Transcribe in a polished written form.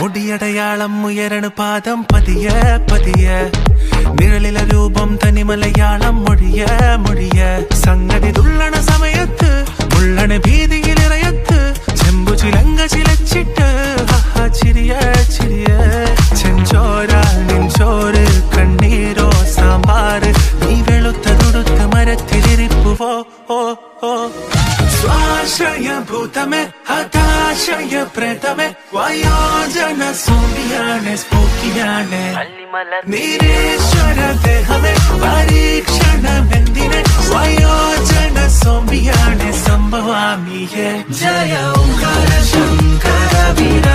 മുടിയടയാളം ഉയരണ പാദം പതിയ പതിയ നിഴലില രൂപം തനി മലയാളം മൊഴിയ മൊഴിയ സംഗതി തുള്ളണ സമയത്ത് മുള്ളണ ഭീതിയിലിറയത്ത് ചെമ്പു ചിലങ്ക ചിലച്ചിട്ട് ചിരിയ ചിരിയ ചെഞ്ചോര നെഞ്ചോറ് കണ്ണീരോ സാമ്പാറ് നീ വെളുത്ത തുടുത്ത് മരത്തിലിരിപ്പുവോ ഓ ഓ സ്വാശയ ഭൂതമേ ഹതാശയ പ്രേതമേ വയോജന സോമിയാണ് സ്പോക്കിയാണ് നിരീശ്വര ദേഹമേ പരീക്ഷണമെന്തിനെ വയോജന സോമിയാണ് സംഭവാമിയെ ജയ ഓംകാര ശങ്കര വീര